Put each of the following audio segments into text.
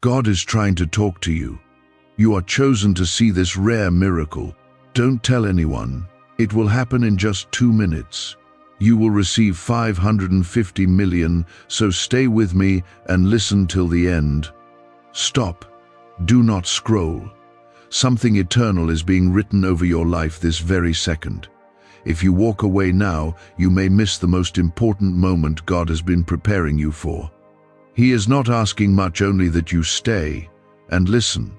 God is trying to talk to you. You are chosen to see this rare miracle. Don't tell anyone. It will happen in just 2 minutes. You will receive 550 million, so stay with me and listen till the end. Stop. Do not scroll. Something eternal is being written over your life this very second. If you walk away now, you may miss the most important moment God has been preparing you for. He is not asking much, only that you stay and listen,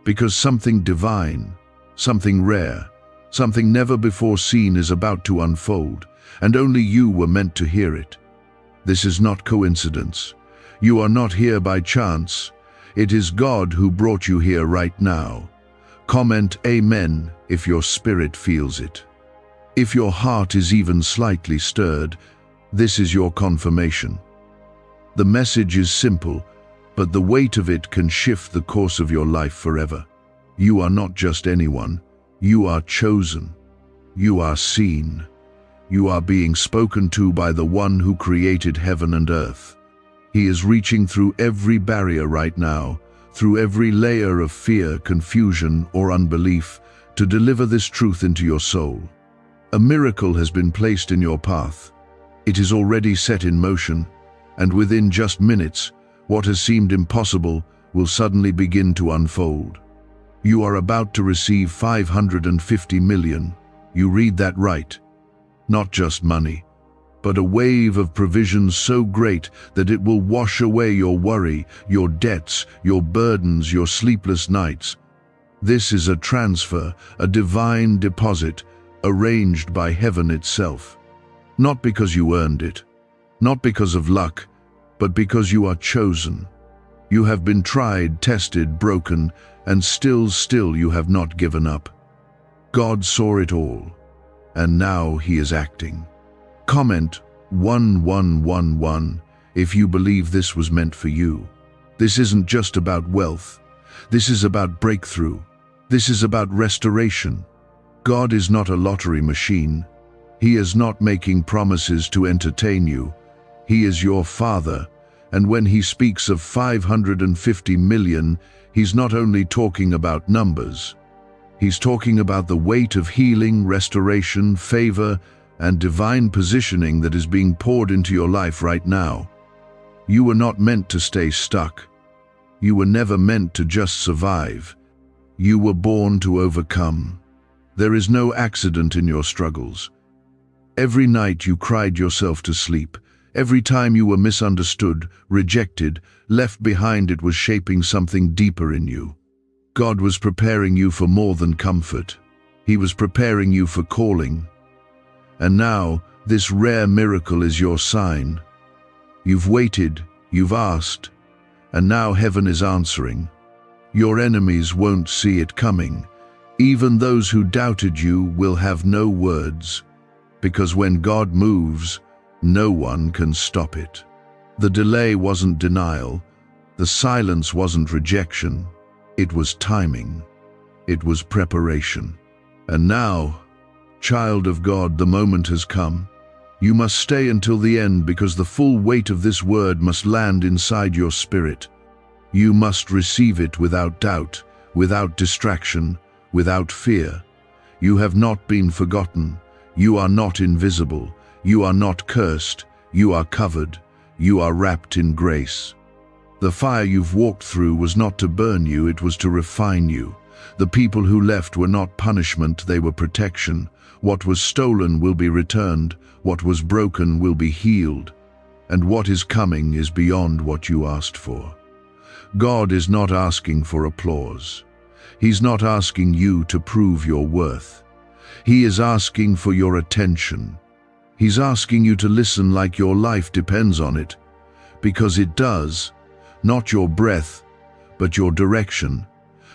because something divine, something rare, something never before seen is about to unfold, and only you were meant to hear it. This is not coincidence. You are not here by chance. It is God who brought you here right now. Comment Amen if your spirit feels it. If your heart is even slightly stirred, this is your confirmation. The message is simple, but the weight of it can shift the course of your life forever. You are not just anyone. You are chosen. You are seen. You are being spoken to by the one who created heaven and earth. He is reaching through every barrier right now, through every layer of fear, confusion, or unbelief, to deliver this truth into your soul. A miracle has been placed in your path. It is already set in motion, and within just minutes, what has seemed impossible will suddenly begin to unfold. You are about to receive 550 million. You read that right. Not just money, but a wave of provision so great that it will wash away your worry, your debts, your burdens, your sleepless nights. This is a transfer, a divine deposit, arranged by heaven itself. Not because you earned it, not because of luck, but because you are chosen. You have been tried, tested, broken, and still you have not given up. God saw it all, and now He is acting. Comment 1111 if you believe this was meant for you. This isn't just about wealth. This is about breakthrough. This is about restoration. God is not a lottery machine. He is not making promises to entertain you. He is your Father, and when He speaks of 550 million, He's not only talking about numbers. He's talking about the weight of healing, restoration, favor, and divine positioning that is being poured into your life right now. You were not meant to stay stuck. You were never meant to just survive. You were born to overcome. There is no accident in your struggles. Every night you cried yourself to sleep. Every time you were misunderstood, rejected, left behind, it was shaping something deeper in you. God was preparing you for more than comfort. He was preparing you for calling. And now, this rare miracle is your sign. You've waited, you've asked, and now heaven is answering. Your enemies won't see it coming. Even those who doubted you will have no words, because when God moves, no one can stop it. The delay wasn't denial. The silence wasn't rejection. It was timing. It was preparation. And now, child of God, the moment has come. You must stay until the end, because the full weight of this word must land inside your spirit. You must receive it without doubt, without distraction, without fear. You have not been forgotten. You are not invisible. You are not cursed. You are covered. You are wrapped in grace. The fire you've walked through was not to burn you, it was to refine you. The people who left were not punishment, they were protection. What was stolen will be returned. What was broken will be healed. And what is coming is beyond what you asked for. God is not asking for applause. He's not asking you to prove your worth. He is asking for your attention. He's asking you to listen like your life depends on it, because it does. Not your breath, but your direction.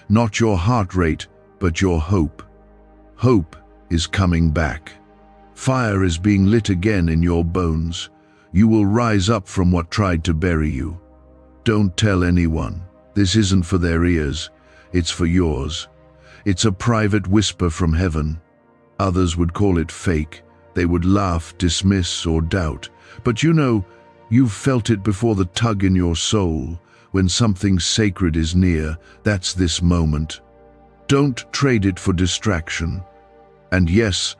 Not your heart rate, but your hope. Hope is coming back. Fire is being lit again in your bones. You will rise up from what tried to bury you. Don't tell anyone. This isn't for their ears. It's for yours. It's a private whisper from heaven. Others would call it fake. They would laugh, dismiss, or doubt. But you know, you've felt it before, the tug in your soul, when something sacred is near, that's this moment. Don't trade it for distraction. And yes,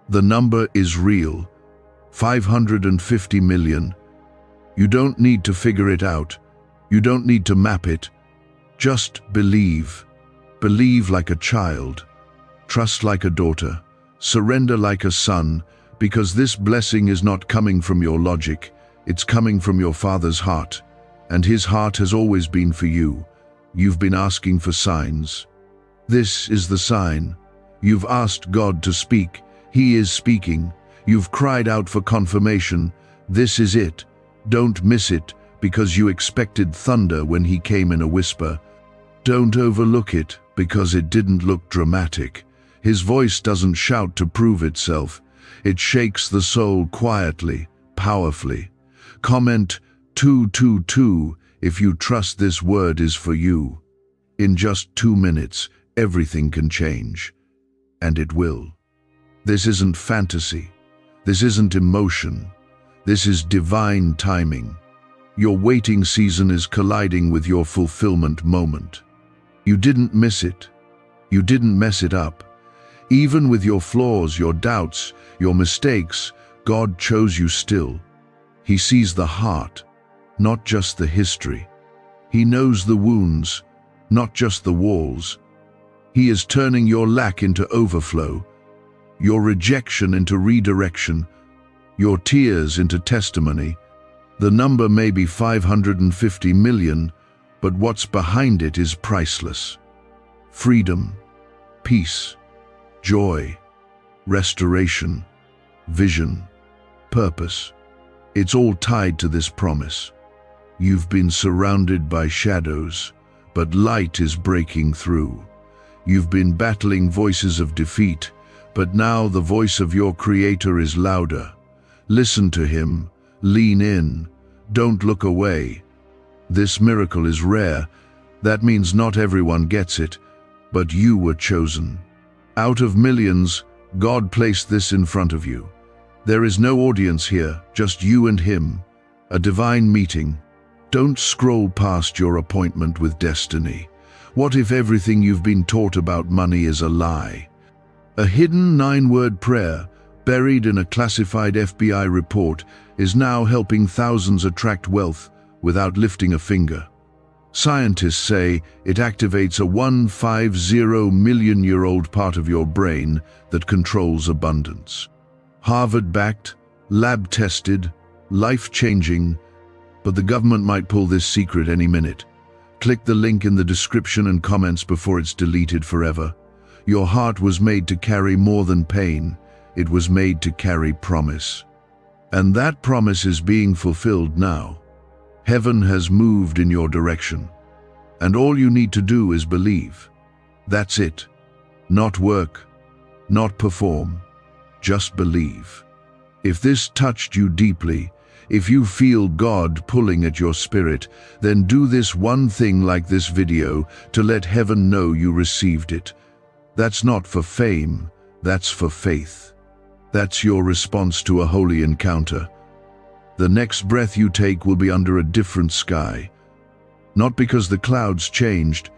the number is real. 550 million. You don't need to figure it out. You don't need to map it. Just believe. Believe like a child. Trust like a daughter. Surrender like a son, because this blessing is not coming from your logic. It's coming from your Father's heart. And His heart has always been for you. You've been asking for signs. This is the sign. You've asked God to speak. He is speaking. You've cried out for confirmation. This is it. Don't miss it, because you expected thunder when He came in a whisper. Don't overlook it, because it didn't look dramatic. His voice doesn't shout to prove itself. It shakes the soul quietly, powerfully. Comment 222 if you trust this word is for you. In just 2 minutes, everything can change. And it will. This isn't fantasy. This isn't emotion. This is divine timing. Your waiting season is colliding with your fulfillment moment. You didn't miss it. You didn't mess it up. Even with your flaws, your doubts, your mistakes, God chose you still. He sees the heart, not just the history. He knows the wounds, not just the walls. He is turning your lack into overflow, your rejection into redirection, your tears into testimony. The number may be 550 million, but what's behind it is priceless. Freedom, peace, joy, restoration, vision, purpose. It's all tied to this promise. You've been surrounded by shadows, but light is breaking through. You've been battling voices of defeat, but now the voice of your Creator is louder. Listen to Him, lean in, don't look away. This miracle is rare. That means not everyone gets it, but you were chosen. Out of millions, God placed this in front of you. There is no audience here, just you and Him. A divine meeting. Don't scroll past your appointment with destiny. What if everything you've been taught about money is a lie? A hidden 9-word prayer, buried in a classified FBI report, is now helping thousands attract wealth without lifting a finger. Scientists say it activates a 150 million-year-old part of your brain that controls abundance. Harvard-backed, lab-tested, life-changing, but the government might pull this secret any minute. Click the link in the description and comments before it's deleted forever. Your heart was made to carry more than pain. It was made to carry promise. And that promise is being fulfilled now. Heaven has moved in your direction. And all you need to do is believe. That's it. Not work, not perform. Just believe. If this touched you deeply, if you feel God pulling at your spirit, then do this one thing like this video to let heaven know you received it. That's not for fame, that's for faith. That's your response to a holy encounter. The next breath you take will be under a different sky. Not because the clouds changed,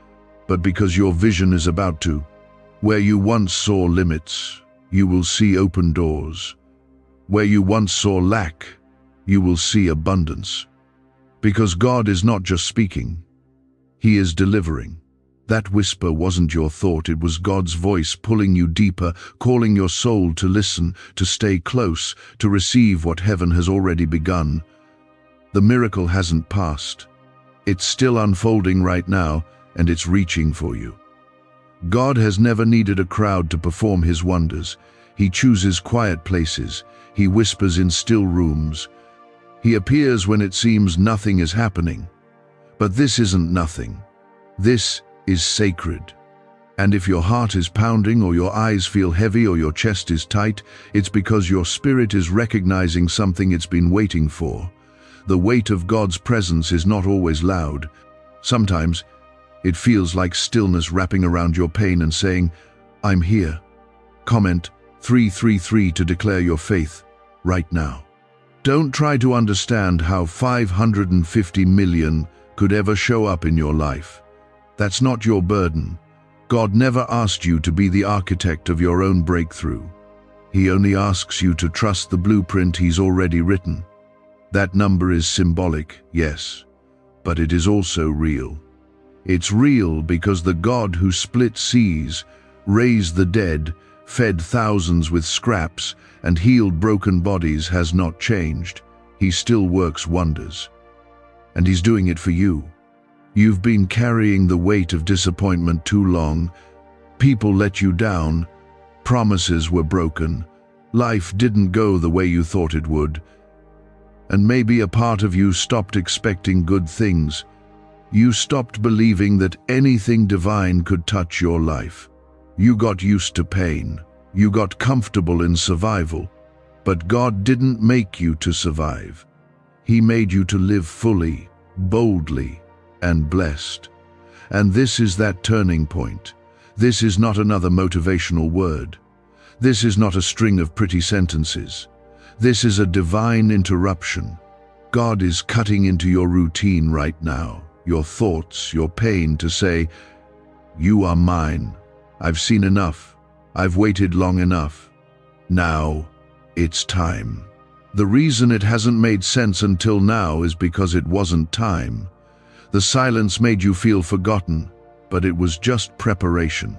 but because your vision is about to. Where you once saw limits, you will see open doors. Where you once saw lack, you will see abundance. Because God is not just speaking, He is delivering. That whisper wasn't your thought, it was God's voice pulling you deeper, calling your soul to listen, to stay close, to receive what heaven has already begun. The miracle hasn't passed. It's still unfolding right now, and it's reaching for you. God has never needed a crowd to perform His wonders. He chooses quiet places. He whispers in still rooms. He appears when it seems nothing is happening. But this isn't nothing. This is sacred. And if your heart is pounding, or your eyes feel heavy, or your chest is tight, it's because your spirit is recognizing something it's been waiting for. The weight of God's presence is not always loud. Sometimes it feels like stillness wrapping around your pain and saying, "I'm here." Comment 333 to declare your faith right now. Don't try to understand how 550 million could ever show up in your life. That's not your burden. God never asked you to be the architect of your own breakthrough. He only asks you to trust the blueprint He's already written. That number is symbolic, yes, but it is also real. It's real because the God who split seas, raised the dead, fed thousands with scraps, and healed broken bodies has not changed. He still works wonders. And He's doing it for you. You've been carrying the weight of disappointment too long. People let you down. Promises were broken. Life didn't go the way you thought it would. And maybe a part of you stopped expecting good things. You stopped believing that anything divine could touch your life. You got used to pain. You got comfortable in survival. But God didn't make you to survive. He made you to live fully, boldly, and blessed. And this is that turning point. This is not another motivational word. This is not a string of pretty sentences. This is a divine interruption. God is cutting into your routine right now, your thoughts, your pain, to say, "You are mine. I've seen enough. I've waited long enough. Now, it's time." The reason it hasn't made sense until now is because it wasn't time. The silence made you feel forgotten, but it was just preparation.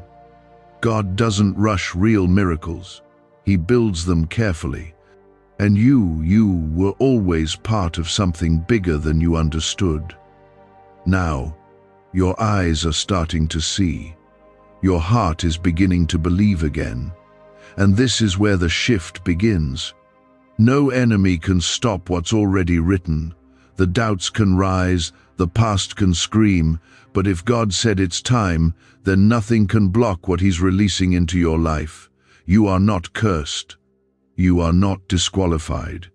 God doesn't rush real miracles. He builds them carefully. And you were always part of something bigger than you understood. Now, your eyes are starting to see. Your heart is beginning to believe again. And this is where the shift begins. No enemy can stop what's already written. The doubts can rise, the past can scream, but if God said it's time, then nothing can block what He's releasing into your life. You are not cursed. You are not disqualified.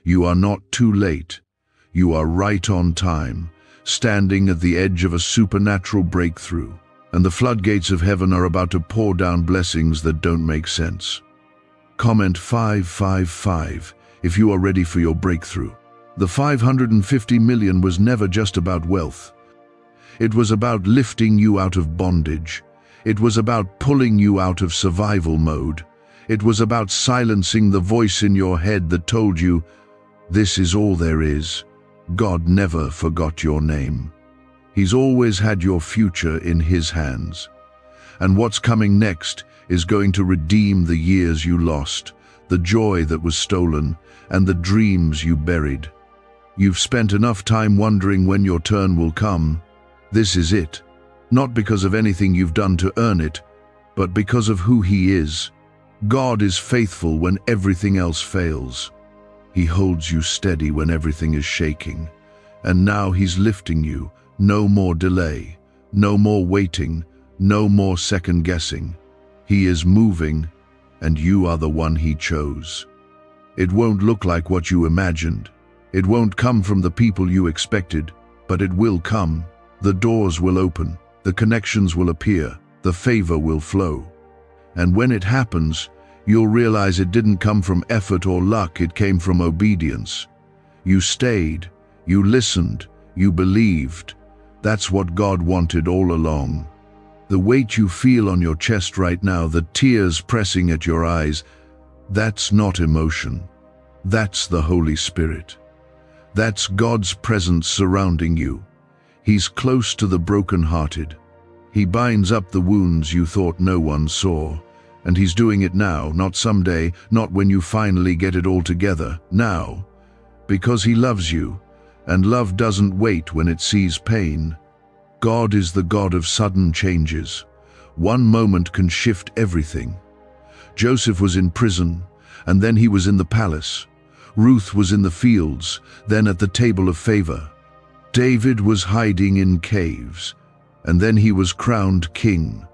You are not too late. You are right on time, standing at the edge of a supernatural breakthrough, and the floodgates of heaven are about to pour down blessings that don't make sense. Comment 555 if you are ready for your breakthrough. The 550 million was never just about wealth. It was about lifting you out of bondage. It was about pulling you out of survival mode. It was about silencing the voice in your head that told you, "This is all there is." God never forgot your name. He's always had your future in His hands. And what's coming next is going to redeem the years you lost, the joy that was stolen, and the dreams you buried. You've spent enough time wondering when your turn will come. This is it. Not because of anything you've done to earn it, but because of who He is. God is faithful when everything else fails. He holds you steady when everything is shaking. And now He's lifting you. No more delay, no more waiting, no more second guessing. He is moving, and you are the one He chose. It won't look like what you imagined. It won't come from the people you expected, but it will come. The doors will open, the connections will appear, the favor will flow. And when it happens, you'll realize it didn't come from effort or luck, it came from obedience. You stayed, you listened, you believed. That's what God wanted all along. The weight you feel on your chest right now, the tears pressing at your eyes, that's not emotion. That's the Holy Spirit. That's God's presence surrounding you. He's close to the brokenhearted. He binds up the wounds you thought no one saw. And He's doing it now, not someday, not when you finally get it all together, now. Because He loves you, and love doesn't wait when it sees pain. God is the God of sudden changes. One moment can shift everything. Joseph was in prison, and then he was in the palace. Ruth was in the fields, then at the table of favor. David was hiding in caves, and then he was crowned king.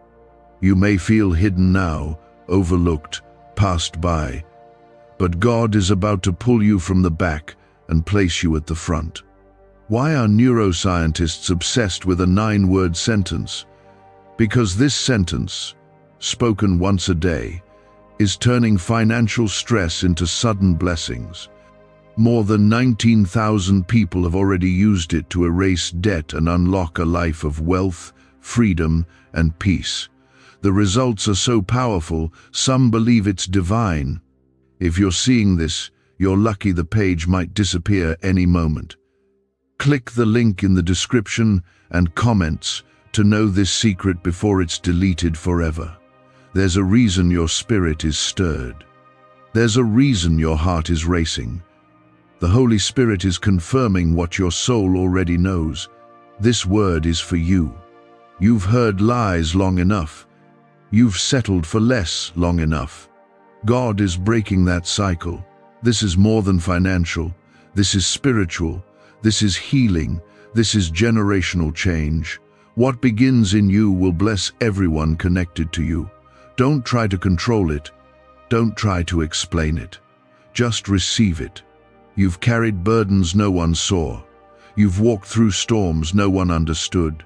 You may feel hidden now, overlooked, passed by, but God is about to pull you from the back and place you at the front. Why are neuroscientists obsessed with a 9-word sentence? Because this sentence, spoken once a day, is turning financial stress into sudden blessings. More than 19,000 people have already used it to erase debt and unlock a life of wealth, freedom, and peace. The results are so powerful, some believe it's divine. If you're seeing this, you're lucky. The page might disappear any moment. Click the link in the description and comments to know this secret before it's deleted forever. There's a reason your spirit is stirred. There's a reason your heart is racing. The Holy Spirit is confirming what your soul already knows. This word is for you. You've heard lies long enough. You've settled for less long enough. God is breaking that cycle. This is more than financial. This is spiritual. This is healing. This is generational change. What begins in you will bless everyone connected to you. Don't try to control it. Don't try to explain it. Just receive it. You've carried burdens no one saw. You've walked through storms no one understood.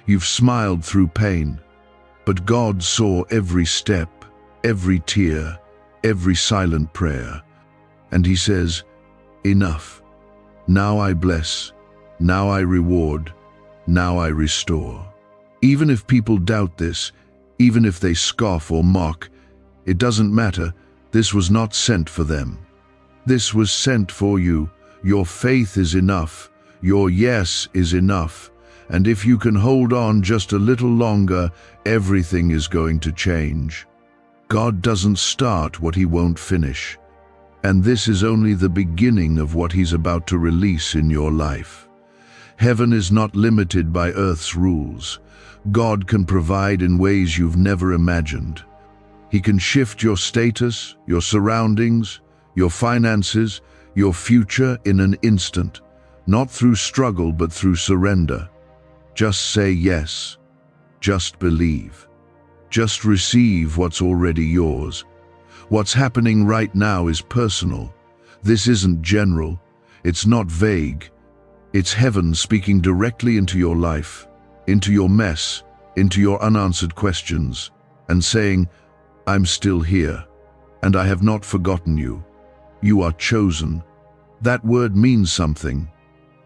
You've smiled through pain. But God saw every step, every tear, every silent prayer. And He says, enough. Now I bless. Now I reward. Now I restore. Even if people doubt this, even if they scoff or mock, it doesn't matter. This was not sent for them. This was sent for you. Your faith is enough. Your yes is enough. And if you can hold on just a little longer, everything is going to change. God doesn't start what He won't finish. And this is only the beginning of what He's about to release in your life. Heaven is not limited by earth's rules. God can provide in ways you've never imagined. He can shift your status, your surroundings, your finances, your future in an instant, not through struggle but through surrender. Just say yes. Just believe. Just receive what's already yours. What's happening right now is personal. This isn't general. It's not vague. It's heaven speaking directly into your life, into your mess, into your unanswered questions, and saying, I'm still here, and I have not forgotten you. You are chosen. That word means something.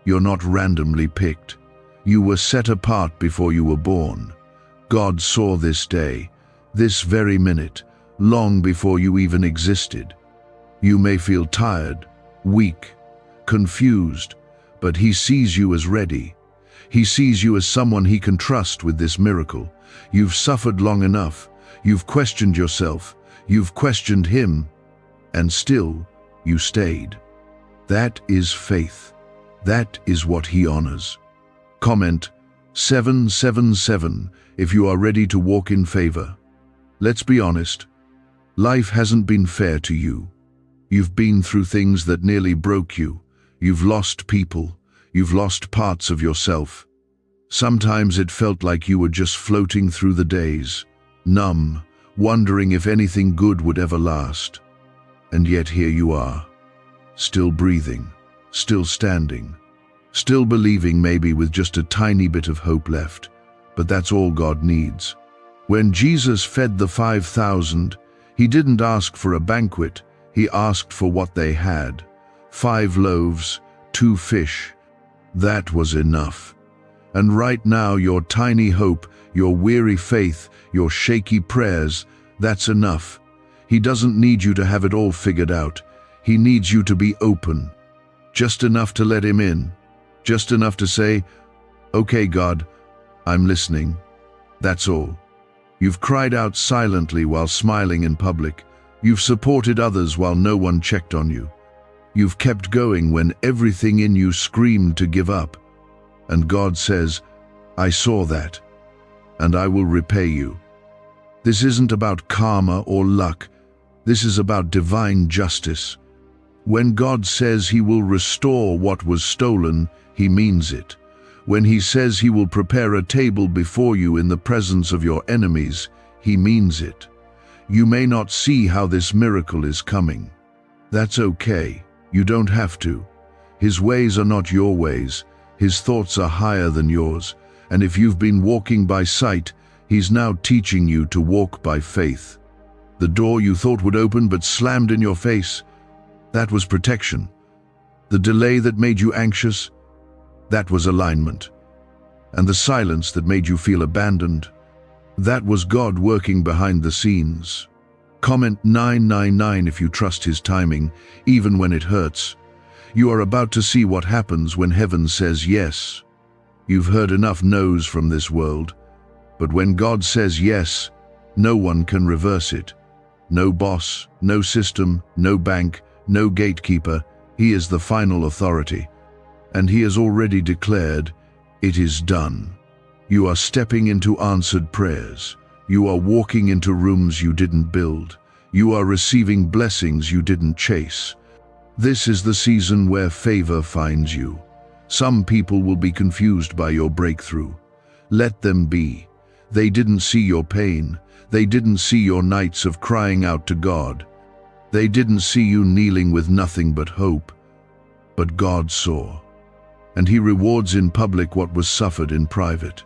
You're not randomly picked. You were set apart before you were born. God saw this day, this very minute, long before you even existed. You may feel tired, weak, confused, but He sees you as ready. He sees you as someone He can trust with this miracle. You've suffered long enough. You've questioned yourself. You've questioned Him. And still, you stayed. That is faith. That is what He honors. Comment 777 if you are ready to walk in favor. Let's be honest. Life hasn't been fair to you. You've been through things that nearly broke you. You've lost people. You've lost parts of yourself. Sometimes it felt like you were just floating through the days, numb, wondering if anything good would ever last. And yet here you are, still breathing, still standing, still believing, maybe with just a tiny bit of hope left. But that's all God needs. When Jesus fed the 5,000, He didn't ask for a banquet. He asked for what they had. 5 loaves, 2 fish. That was enough. And right now, your tiny hope, your weary faith, your shaky prayers, that's enough. He doesn't need you to have it all figured out. He needs you to be open. Just enough to let Him in. Just enough to say, okay, God, I'm listening. That's all. You've cried out silently while smiling in public. You've supported others while no one checked on you. You've kept going when everything in you screamed to give up. And God says, I saw that, and I will repay you. This isn't about karma or luck. This is about divine justice. When God says He will restore what was stolen, He means it. When He says He will prepare a table before you in the presence of your enemies, He means it. You may not see how this miracle is coming. That's okay. You don't have to. His ways are not your ways. His thoughts are higher than yours. And if you've been walking by sight, He's now teaching you to walk by faith. The door you thought would open but slammed in your face, that was protection. The delay that made you anxious, that was alignment. And the silence that made you feel abandoned, that was God working behind the scenes. Comment 999 if you trust His timing, even when it hurts. You are about to see what happens when heaven says yes. You've heard enough no's from this world, but when God says yes, no one can reverse it. No boss, no system, no bank, no gatekeeper. He is the final authority. And He has already declared, it is done. You are stepping into answered prayers. You are walking into rooms you didn't build. You are receiving blessings you didn't chase. This is the season where favor finds you. Some people will be confused by your breakthrough. Let them be. They didn't see your pain. They didn't see your nights of crying out to God. They didn't see you kneeling with nothing but hope. But God saw. And He rewards in public what was suffered in private.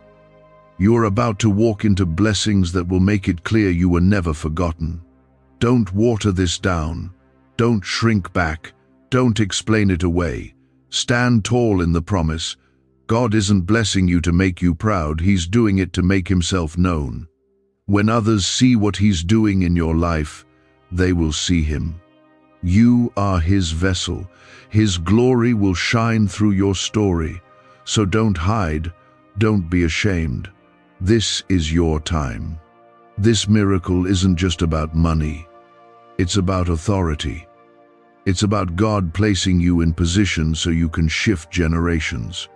You are about to walk into blessings that will make it clear you were never forgotten. Don't water this down. Don't shrink back. Don't explain it away. Stand tall in the promise. God isn't blessing you to make you proud. He's doing it to make Himself known. When others see what He's doing in your life, they will see Him. You are His vessel. His glory will shine through your story. So don't hide. Don't be ashamed. This is your time. This miracle isn't just about money. It's about authority. It's about God placing you in position so you can shift generations.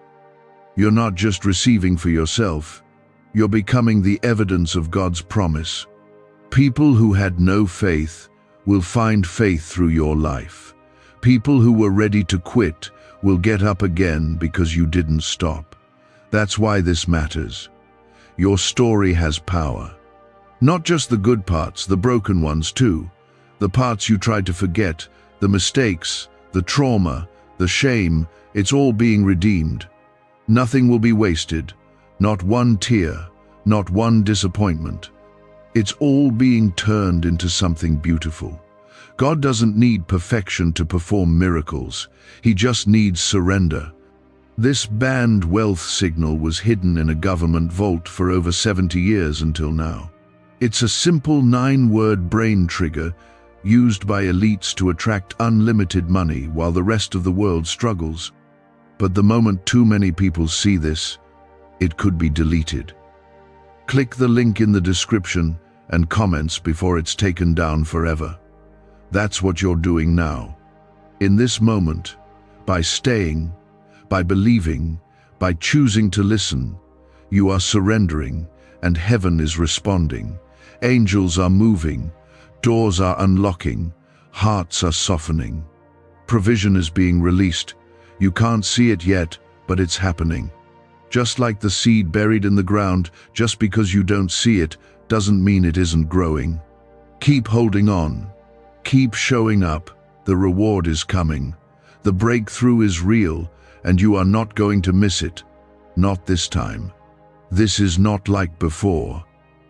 You're not just receiving for yourself. You're becoming the evidence of God's promise. People who had no faith will find faith through your life. People who were ready to quit will get up again because you didn't stop. That's why this matters. Your story has power. Not just the good parts, the broken ones too. The parts you tried to forget, the mistakes, the trauma, the shame, it's all being redeemed. Nothing will be wasted. Not one tear, not one disappointment. It's all being turned into something beautiful. God doesn't need perfection to perform miracles. He just needs surrender. This banned wealth signal was hidden in a government vault for over 70 years until now. It's a simple 9-word brain trigger used by elites to attract unlimited money while the rest of the world struggles. But the moment too many people see this, it could be deleted. Click the link in the description and comments before it's taken down forever. That's what you're doing now. In this moment, by staying, by believing, by choosing to listen, you are surrendering, and heaven is responding. Angels are moving, doors are unlocking, hearts are softening. Provision is being released. You can't see it yet, but it's happening. Just like the seed buried in the ground, just because you don't see it doesn't mean it isn't growing. Keep holding on. Keep showing up. The reward is coming. The breakthrough is real, and you are not going to miss it. Not this time. This is not like before.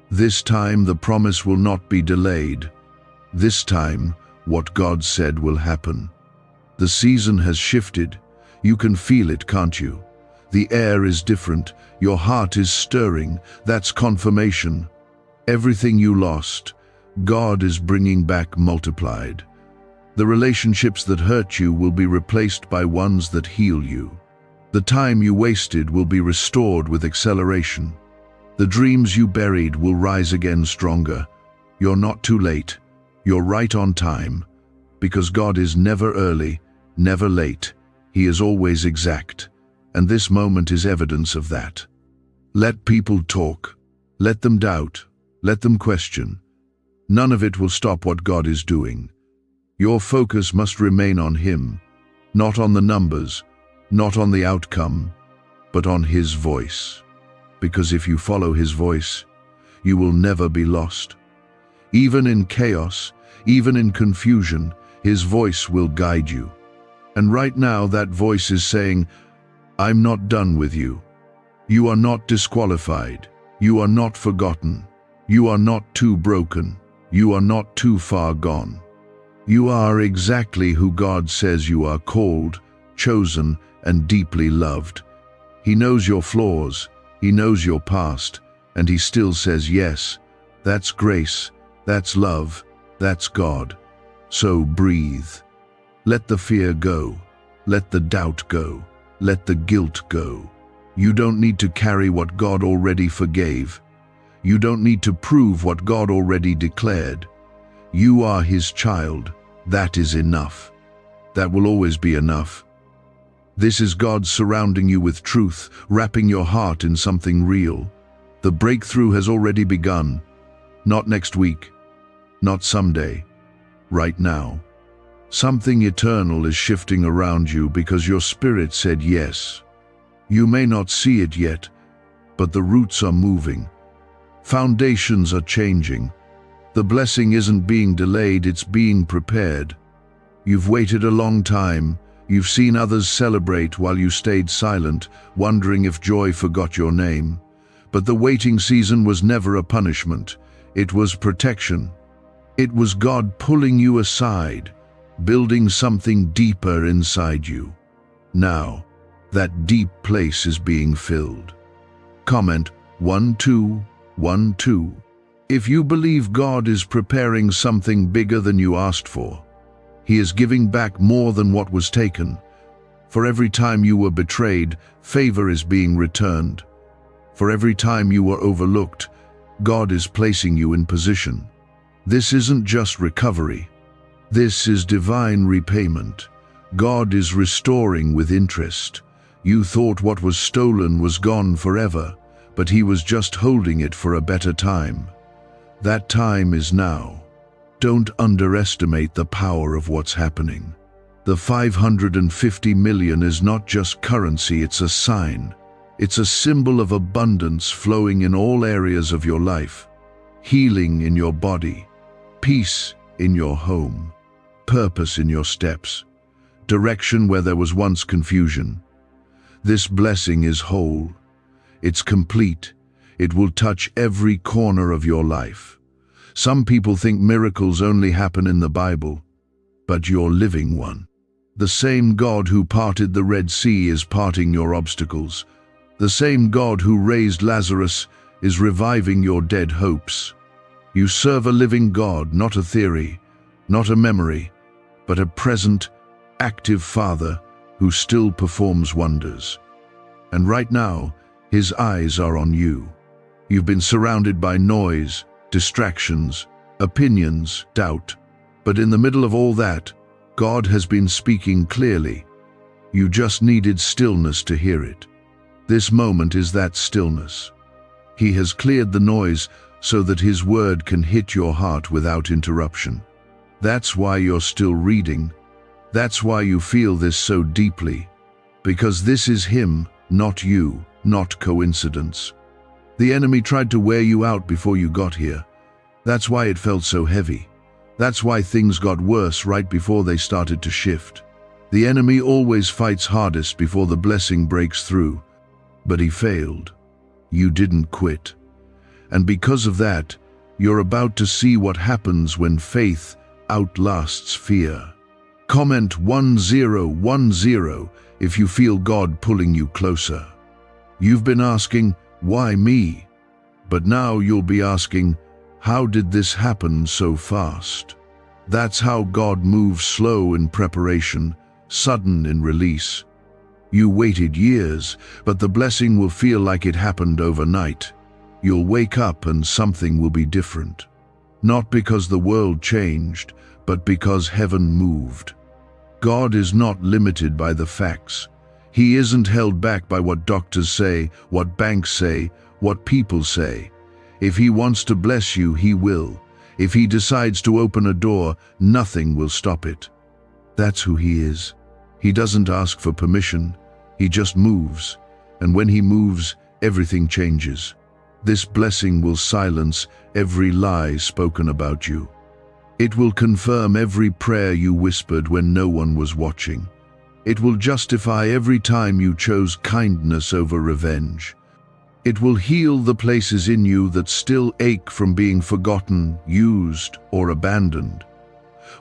This time the promise will not be delayed. This time, what God said will happen. The season has shifted. You can feel it, can't you? The air is different. Your heart is stirring. That's confirmation. Everything you lost, God is bringing back multiplied. The relationships that hurt you will be replaced by ones that heal you. The time you wasted will be restored with acceleration. The dreams you buried will rise again stronger. You're not too late. You're right on time. Because God is never early, never late. He is always exact. And this moment is evidence of that. Let people talk. Let them doubt. Let them question. None of it will stop what God is doing. Your focus must remain on Him, not on the numbers, not on the outcome, but on His voice. Because if you follow His voice, you will never be lost. Even in chaos, even in confusion, His voice will guide you. And right now that voice is saying, I'm not done with you. You are not disqualified. You are not forgotten. You are not too broken. You are not too far gone. You are exactly who God says you are, called, chosen, and deeply loved. He knows your flaws, he knows your past, and he still says yes. That's grace, that's love, that's God. So breathe. Let the fear go. Let the doubt go. Let the guilt go. You don't need to carry what God already forgave. You don't need to prove what God already declared. You are his child. That is enough. That will always be enough. This is God surrounding you with truth, wrapping your heart in something real. The breakthrough has already begun. Not next week, not someday, right now. Something eternal is shifting around you because your spirit said yes. You may not see it yet, but the roots are moving. Foundations are changing. The blessing isn't being delayed, it's being prepared. You've waited a long time. You've seen others celebrate while you stayed silent, wondering if joy forgot your name. But the waiting season was never a punishment. It was protection. It was God pulling you aside, building something deeper inside you. Now, that deep place is being filled. Comment 1212 if you believe God is preparing something bigger than you asked for. He is giving back more than what was taken. For every time you were betrayed, favor is being returned. For every time you were overlooked, God is placing you in position. This isn't just recovery. This is divine repayment. God is restoring with interest. You thought what was stolen was gone forever, but he was just holding it for a better time. That time is now. Don't underestimate the power of what's happening. The 550 million is not just currency, it's a sign. It's a symbol of abundance flowing in all areas of your life. Healing in your body, peace in your home, purpose in your steps, direction where there was once confusion. This blessing is whole. It's complete. It will touch every corner of your life. Some people think miracles only happen in the Bible, but you're living one. The same God who parted the Red Sea is parting your obstacles. The same God who raised Lazarus is reviving your dead hopes. You serve a living God, not a theory, not a memory, but a present, active Father who still performs wonders. And right now, his eyes are on you. You've been surrounded by noise, distractions, opinions, doubt. But in the middle of all that, God has been speaking clearly. You just needed stillness to hear it. This moment is that stillness. He has cleared the noise so that his word can hit your heart without interruption. That's why you're still reading. That's why you feel this so deeply. Because this is him, not you, not coincidence. The enemy tried to wear you out before you got here. That's why it felt so heavy. That's why things got worse right before they started to shift. The enemy always fights hardest before the blessing breaks through. But he failed. You didn't quit. And because of that, you're about to see what happens when faith outlasts fear. Comment 1010 if you feel God pulling you closer. You've been asking, why me? But now you'll be asking, how did this happen so fast? That's how God moves, slow in preparation, sudden in release. You waited years, but the blessing will feel like it happened overnight. You'll wake up and something will be different. Not because the world changed, but because heaven moved. God is not limited by the facts. He isn't held back by what doctors say, what banks say, what people say. If he wants to bless you, he will. If he decides to open a door, nothing will stop it. That's who he is. He doesn't ask for permission. He just moves. And when he moves, everything changes. This blessing will silence every lie spoken about you. It will confirm every prayer you whispered when no one was watching. It will justify every time you chose kindness over revenge. It will heal the places in you that still ache from being forgotten, used, or abandoned.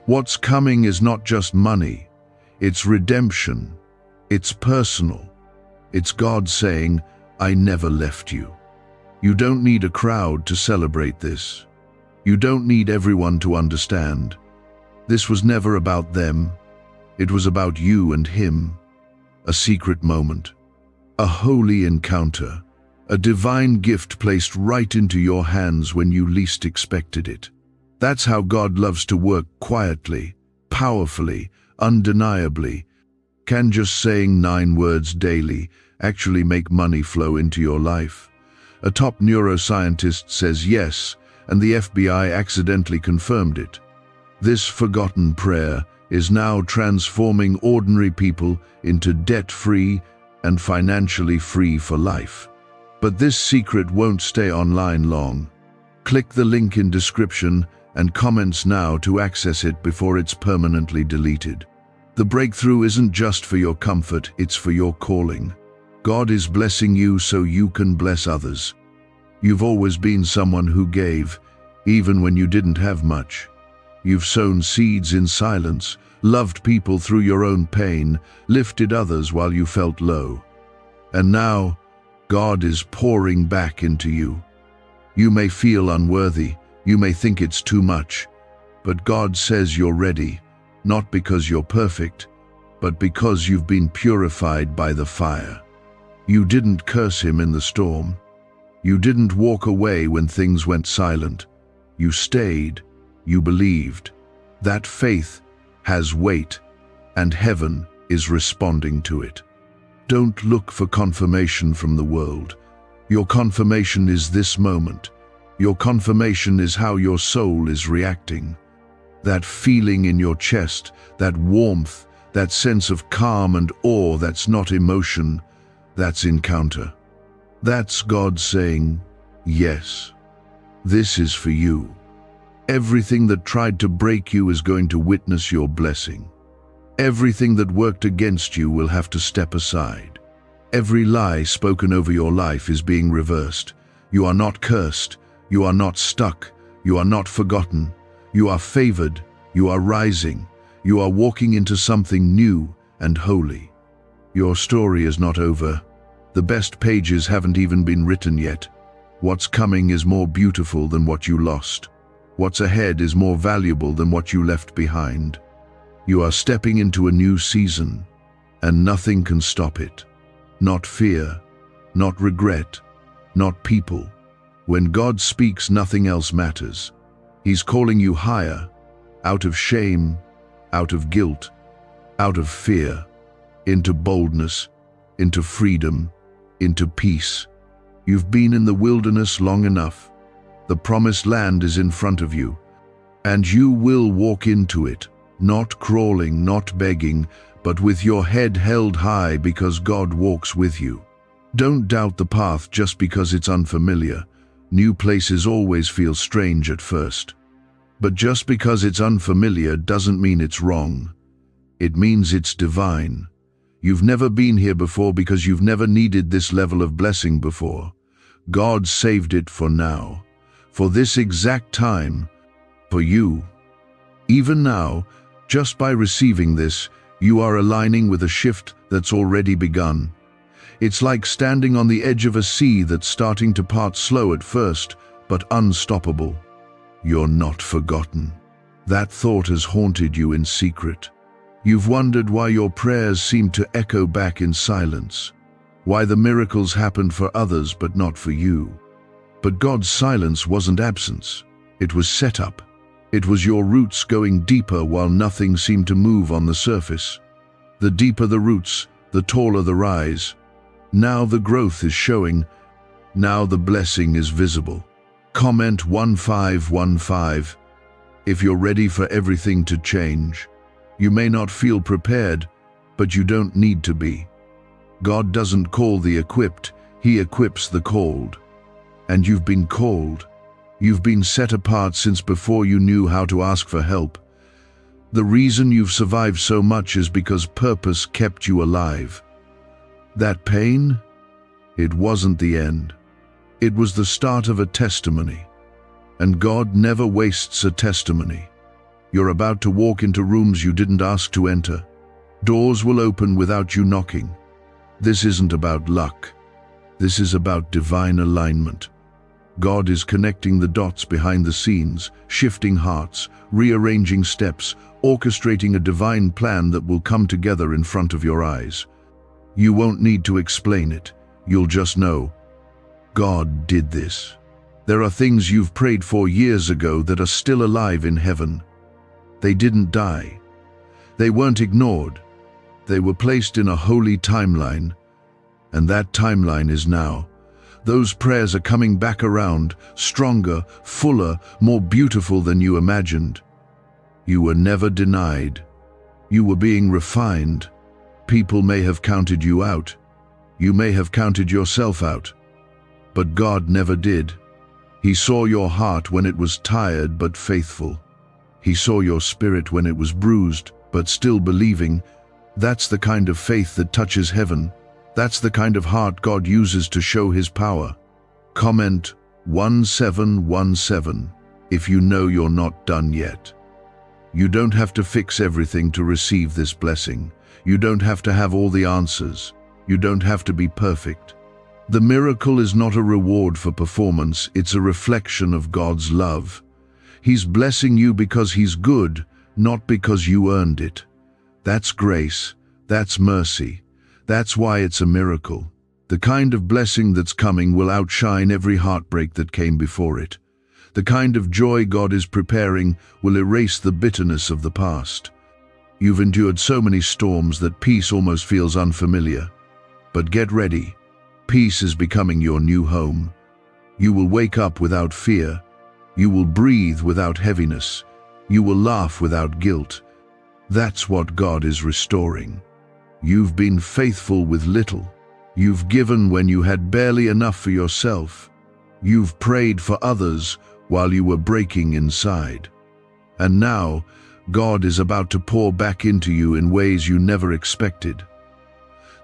What's coming is not just money, it's redemption, It's personal. It's God saying, I never left you. You don't need a crowd to celebrate this. You don't need everyone to understand. This was never about them. It was about you and him. A secret moment. A holy encounter. A divine gift placed right into your hands when you least expected it. That's how God loves to work quietly, powerfully, undeniably. Can just saying 9 words daily actually make money flow into your life? A top neuroscientist says yes, and the FBI accidentally confirmed it. This forgotten prayer is now transforming ordinary people into debt-free and financially free for life. But this secret won't stay online long. Click the link in description and comments now to access it before it's permanently deleted. The breakthrough isn't just for your comfort, it's for your calling. God is blessing you so you can bless others. You've always been someone who gave, even when you didn't have much. You've sown seeds in silence, loved people through your own pain, lifted others while you felt low. And now, God is pouring back into you. You may feel unworthy, you may think it's too much, but God says you're ready, not because you're perfect, but because you've been purified by the fire. You didn't curse him in the storm. You didn't walk away when things went silent. You stayed, you believed. That faith has weight, and heaven is responding to it. Don't look for confirmation from the world. Your confirmation is this moment. Your confirmation is how your soul is reacting. That feeling in your chest, that warmth, that sense of calm and awe, that's not emotion, that's encounter. That's God saying, yes, this is for you. Everything that tried to break you is going to witness your blessing. Everything that worked against you will have to step aside. Every lie spoken over your life is being reversed. You are not cursed. You are not stuck. You are not forgotten. You are favored. You are rising. You are walking into something new and holy. Your story is not over. The best pages haven't even been written yet. What's coming is more beautiful than what you lost. What's ahead is more valuable than what you left behind. You are stepping into a new season, and nothing can stop it. Not fear, not regret, not people. When God speaks, nothing else matters. He's calling you higher, out of shame, out of guilt, out of fear, into boldness, into freedom, into peace. You've been in the wilderness long enough. The promised land is in front of you, and you will walk into it. Not crawling, not begging, but with your head held high because God walks with you. Don't doubt the path just because it's unfamiliar. New places always feel strange at first. But just because it's unfamiliar doesn't mean it's wrong. It means it's divine. You've never been here before because you've never needed this level of blessing before. God saved it for now, for this exact time, for you. Even now, just by receiving this, you are aligning with a shift that's already begun. It's like standing on the edge of a sea that's starting to part slow at first, but unstoppable. You're not forgotten. That thought has haunted you in secret. You've wondered why your prayers seem to echo back in silence, why the miracles happened for others but not for you. But God's silence wasn't absence. It was setup. It was your roots going deeper while nothing seemed to move on the surface. The deeper the roots, the taller the rise. Now the growth is showing. Now the blessing is visible. Comment 1515 if you're ready for everything to change. You may not feel prepared, but you don't need to be. God doesn't call the equipped, He equips the called. And you've been called. You've been set apart since before you knew how to ask for help. The reason you've survived so much is because purpose kept you alive. That pain? It wasn't the end. It was the start of a testimony. And God never wastes a testimony. You're about to walk into rooms you didn't ask to enter, Doors will open without you knocking. This isn't about luck. This is about divine alignment. God is connecting the dots behind the scenes, shifting hearts, rearranging steps, orchestrating a divine plan that will come together in front of your eyes. You won't need to explain it. You'll just know, God did this. There are things you've prayed for years ago that are still alive in heaven. They didn't die. They weren't ignored. They were placed in a holy timeline, and that timeline is now. Those prayers are coming back around, stronger, fuller, more beautiful than you imagined. You were never denied. You were being refined. People may have counted you out. You may have counted yourself out. But God never did. He saw your heart when it was tired but faithful. He saw your spirit when it was bruised but still believing. That's the kind of faith that touches heaven. That's the kind of heart God uses to show His power. Comment 1717 if you know you're not done yet. You don't have to fix everything to receive this blessing. You don't have to have all the answers. You don't have to be perfect. The miracle is not a reward for performance, it's a reflection of God's love. He's blessing you because He's good, not because you earned it. That's grace. That's mercy. That's why it's a miracle. The kind of blessing that's coming will outshine every heartbreak that came before it. The kind of joy God is preparing will erase the bitterness of the past. You've endured so many storms that peace almost feels unfamiliar. But get ready. Peace is becoming your new home. You will wake up without fear. You will breathe without heaviness. You will laugh without guilt. That's what God is restoring. You've been faithful with little. You've given when you had barely enough for yourself. You've prayed for others while you were breaking inside. And now, God is about to pour back into you in ways you never expected.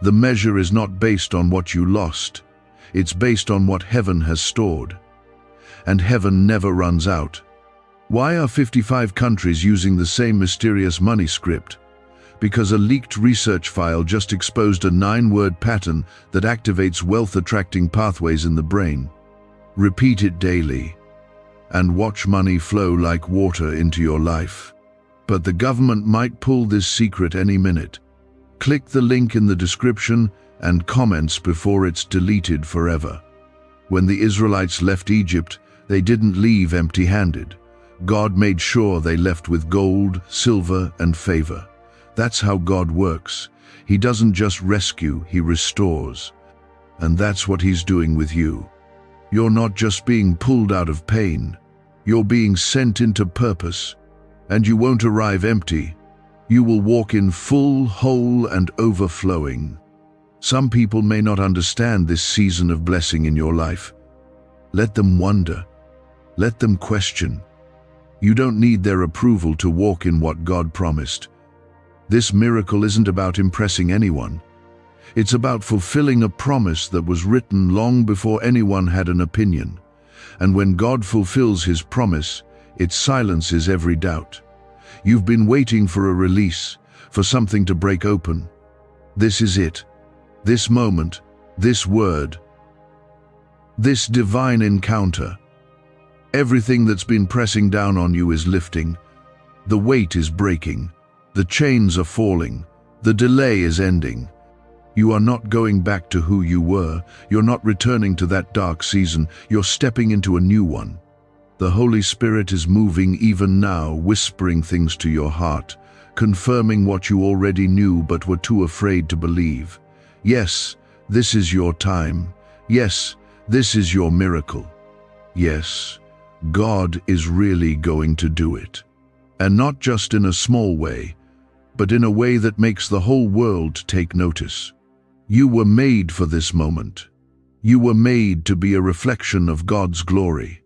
The measure is not based on what you lost. It's based on what heaven has stored. And heaven never runs out. Why are 55 countries using the same mysterious money script? Because a leaked research file just exposed a 9-word pattern that activates wealth-attracting pathways in the brain. Repeat it daily, and watch money flow like water into your life. But the government might pull this secret any minute. Click the link in the description and comments before it's deleted forever. When the Israelites left Egypt, they didn't leave empty-handed. God made sure they left with gold, silver, and favor. That's how God works. He doesn't just rescue, He restores. And that's what He's doing with you. You're not just being pulled out of pain. You're being sent into purpose. And you won't arrive empty. You will walk in full, whole, and overflowing. Some people may not understand this season of blessing in your life. Let them wonder. Let them question. You don't need their approval to walk in what God promised. This miracle isn't about impressing anyone. It's about fulfilling a promise that was written long before anyone had an opinion. And when God fulfills His promise, it silences every doubt. You've been waiting for a release, for something to break open. This is it. This moment, this word, this divine encounter. Everything that's been pressing down on you is lifting. The weight is breaking. The chains are falling. The delay is ending. You are not going back to who you were. You're not returning to that dark season. You're stepping into a new one. The Holy Spirit is moving even now, whispering things to your heart, confirming what you already knew but were too afraid to believe. Yes, this is your time. Yes, this is your miracle. Yes, God is really going to do it. And not just in a small way, but in a way that makes the whole world take notice. You were made for this moment. You were made to be a reflection of God's glory.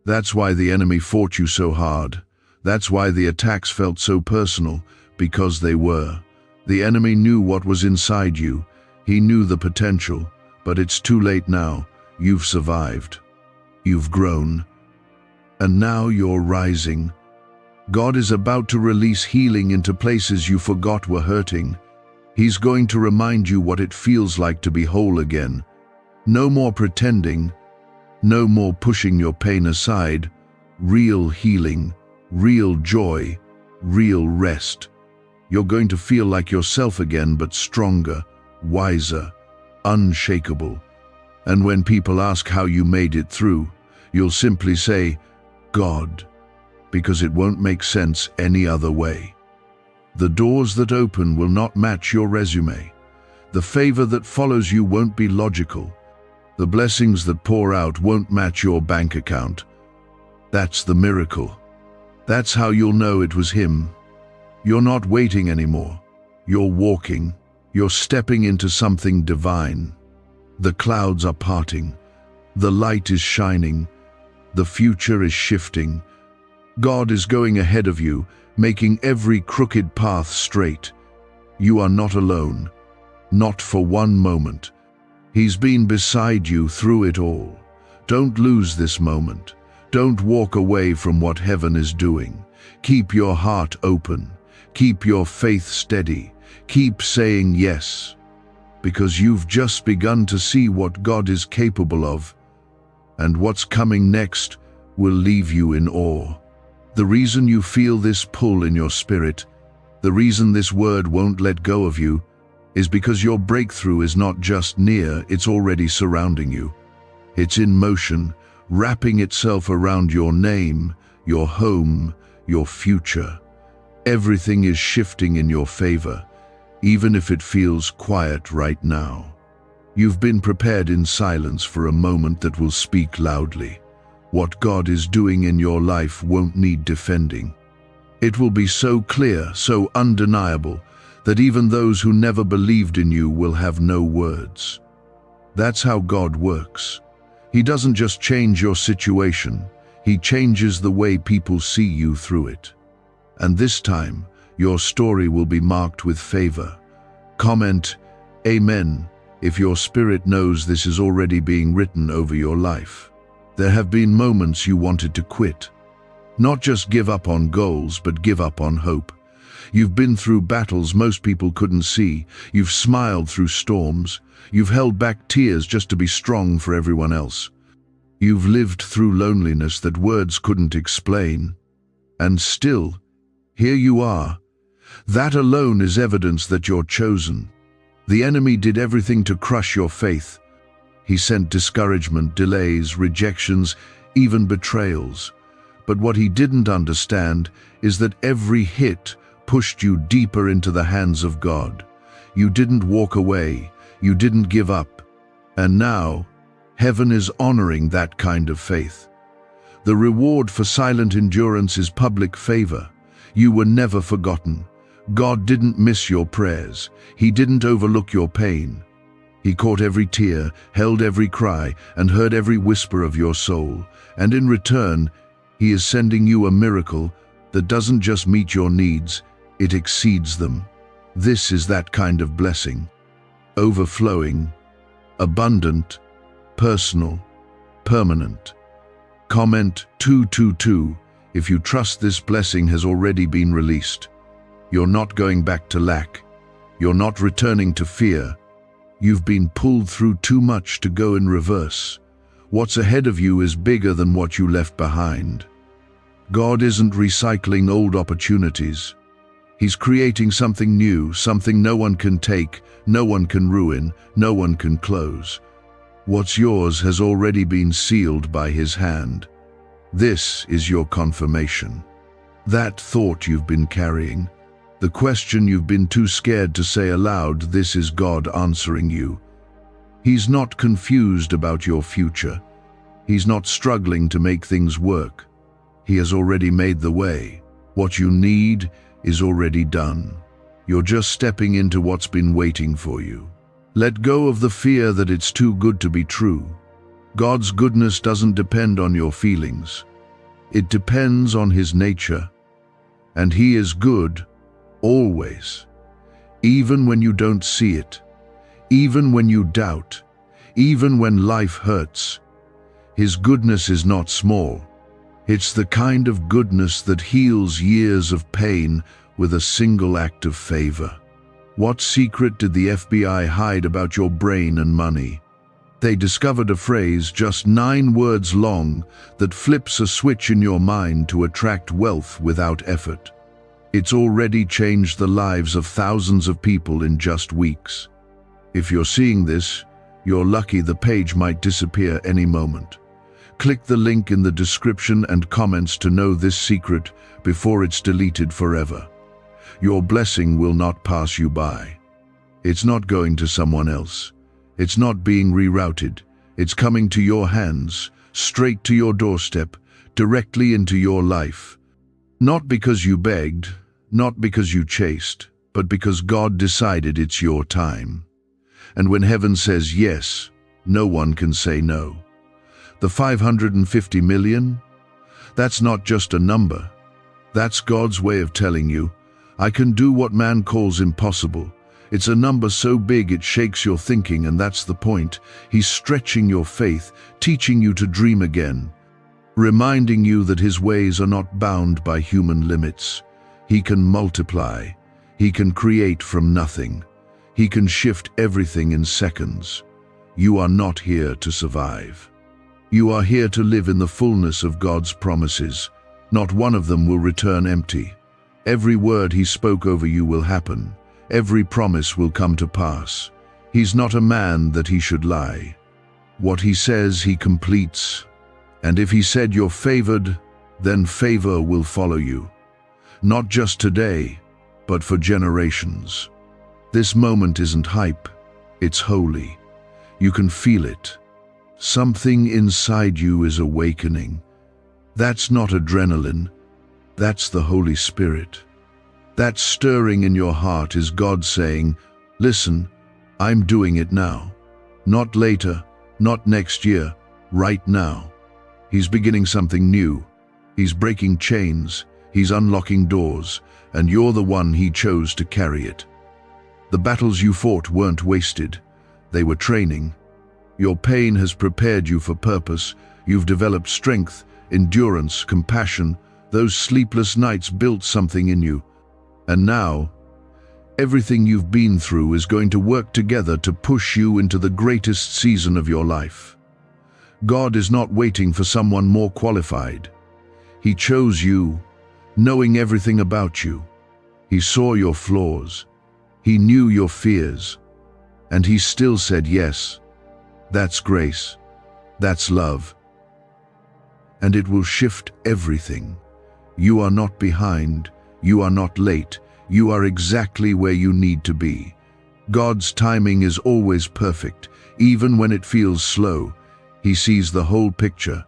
That's why the enemy fought you so hard. That's why the attacks felt so personal, because they were. The enemy knew what was inside you. He knew the potential, but it's too late now. You've survived. You've grown. And now you're rising. God is about to release healing into places you forgot were hurting. He's going to remind you what it feels like to be whole again. No more pretending, no more pushing your pain aside. Real healing, real joy, real rest. You're going to feel like yourself again, but stronger, wiser, unshakable. And when people ask how you made it through, you'll simply say, God, because it won't make sense any other way. The doors that open will not match your resume. The favor that follows you won't be logical. The blessings that pour out won't match your bank account. That's the miracle. That's how you'll know it was Him. You're not waiting anymore. You're walking. You're stepping into something divine. The clouds are parting. The light is shining. The future is shifting. God is going ahead of you, making every crooked path straight. You are not alone. Not for one moment. He's been beside you through it all. Don't lose this moment. Don't walk away from what heaven is doing. Keep your heart open. Keep your faith steady. Keep saying yes, because you've just begun to see what God is capable of, and what's coming next will leave you in awe. The reason you feel this pull in your spirit, the reason this word won't let go of you, is because your breakthrough is not just near, it's already surrounding you. It's in motion, wrapping itself around your name, your home, your future. Everything is shifting in your favor, even if it feels quiet right now. You've been prepared in silence for a moment that will speak loudly. What God is doing in your life won't need defending. It will be so clear, so undeniable, that even those who never believed in you will have no words. That's how God works. He doesn't just change your situation, He changes the way people see you through it. And this time, your story will be marked with favor. Comment, Amen, if your spirit knows this is already being written over your life. There have been moments you wanted to quit. Not just give up on goals, but give up on hope. You've been through battles most people couldn't see. You've smiled through storms. You've held back tears just to be strong for everyone else. You've lived through loneliness that words couldn't explain. And still, here you are. That alone is evidence that you're chosen. The enemy did everything to crush your faith. He sent discouragement, delays, rejections, even betrayals. But what he didn't understand is that every hit pushed you deeper into the hands of God. You didn't walk away. You didn't give up. And now, heaven is honoring that kind of faith. The reward for silent endurance is public favor. You were never forgotten. God didn't miss your prayers. He didn't overlook your pain. He caught every tear, held every cry, and heard every whisper of your soul. And in return, He is sending you a miracle that doesn't just meet your needs, it exceeds them. This is that kind of blessing. Overflowing, abundant, personal, permanent. Comment 222 if you trust this blessing has already been released. You're not going back to lack. You're not returning to fear. You've been pulled through too much to go in reverse. What's ahead of you is bigger than what you left behind. God isn't recycling old opportunities. He's creating something new, something no one can take, no one can ruin, no one can close. What's yours has already been sealed by His hand. This is your confirmation. That thought you've been carrying, the question you've been too scared to say aloud, this is God answering you. He's not confused about your future. He's not struggling to make things work. He has already made the way. What you need is already done. You're just stepping into what's been waiting for you. Let go of the fear that it's too good to be true. God's goodness doesn't depend on your feelings. It depends on His nature. And He is good, always. Even when you don't see it. Even when you doubt. Even when life hurts. His goodness is not small. It's the kind of goodness that heals years of pain with a single act of favor. What secret did the FBI hide about your brain and money? They discovered a phrase just 9 words long that flips a switch in your mind to attract wealth without effort. It's already changed the lives of thousands of people in just weeks. If you're seeing this, you're lucky. The page might disappear any moment. Click the link in the description and comments to know this secret before it's deleted forever. Your blessing will not pass you by. It's not going to someone else. It's not being rerouted. It's coming to your hands, straight to your doorstep, directly into your life. Not because you begged, not because you chased, but because God decided it's your time. And when heaven says yes, no one can say no. The 550 million? That's not just a number. That's God's way of telling you, I can do what man calls impossible. It's a number so big it shakes your thinking, and that's the point. He's stretching your faith, teaching you to dream again, reminding you that his ways are not bound by human limits. He can multiply. He can create from nothing. He can shift everything in seconds. You are not here to survive. You are here to live in the fullness of God's promises. Not one of them will return empty. Every word he spoke over you will happen. Every promise will come to pass. He's not a man that he should lie. What he says, he completes. And if he said you're favored, then favor will follow you. Not just today, but for generations. This moment isn't hype, it's holy. You can feel it. Something inside you is awakening. That's not adrenaline, that's the Holy Spirit. That stirring in your heart is God saying, listen, I'm doing it now. Not later, not next year, right now. He's beginning something new. He's breaking chains, he's unlocking doors, and you're the one he chose to carry it. The battles you fought weren't wasted. They were training. Your pain has prepared you for purpose. You've developed strength, endurance, compassion. Those sleepless nights built something in you. And now, everything you've been through is going to work together to push you into the greatest season of your life. God is not waiting for someone more qualified. He chose you, knowing everything about you. He saw your flaws. He knew your fears. And he still said yes. That's grace. That's love. And it will shift everything. You are not behind. You are not late. You are exactly where you need to be. God's timing is always perfect, even when it feels slow. He sees the whole picture.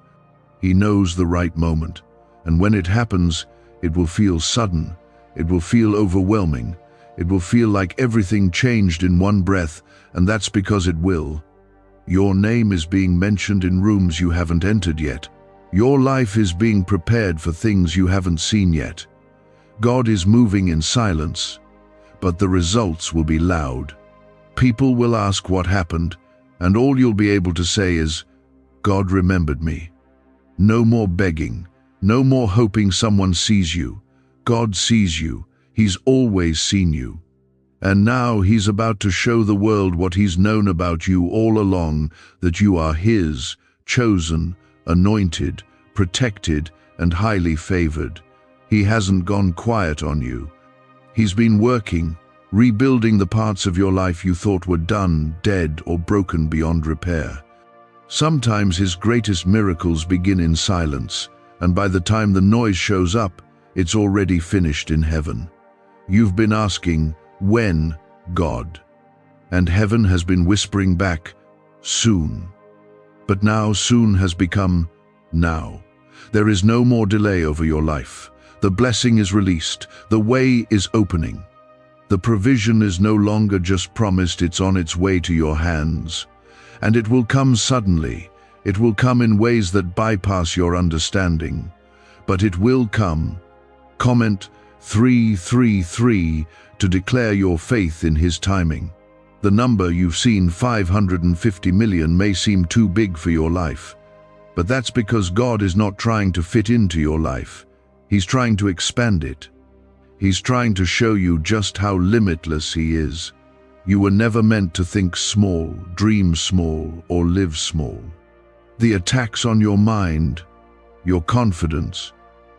He knows the right moment. And when it happens, it will feel sudden. It will feel overwhelming. It will feel like everything changed in one breath, and that's because it will. Your name is being mentioned in rooms you haven't entered yet. Your life is being prepared for things you haven't seen yet. God is moving in silence, but the results will be loud. People will ask what happened, and all you'll be able to say is, God remembered me. No more begging, no more hoping someone sees you. God sees you. He's always seen you. And now he's about to show the world what he's known about you all along, that you are his, chosen, anointed, protected, and highly favored. He hasn't gone quiet on you. He's been working, rebuilding the parts of your life you thought were done, dead, or broken beyond repair. Sometimes his greatest miracles begin in silence, and by the time the noise shows up, it's already finished in heaven. You've been asking, when, God? And heaven has been whispering back, soon. But now soon has become now. There is no more delay over your life. The blessing is released. The way is opening. The provision is no longer just promised, it's on its way to your hands. And it will come suddenly. It will come in ways that bypass your understanding. But it will come. Comment 333 to declare your faith in his timing. The number you've seen, 550 million, may seem too big for your life. But that's because God is not trying to fit into your life. He's trying to expand it. He's trying to show you just how limitless He is. You were never meant to think small, dream small, or live small. The attacks on your mind, your confidence,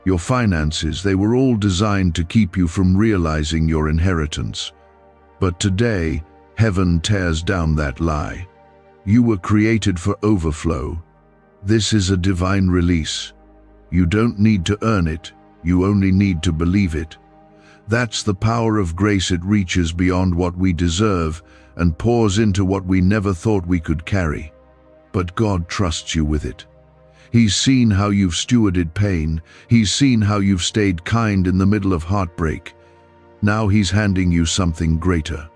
your finances, they were all designed to keep you from realizing your inheritance. But today, heaven tears down that lie. You were created for overflow. This is a divine release. You don't need to earn it, you only need to believe it. That's the power of grace. It reaches beyond what we deserve and pours into what we never thought we could carry. But God trusts you with it. He's seen how you've stewarded pain. He's seen how you've stayed kind in the middle of heartbreak. Now He's handing you something greater.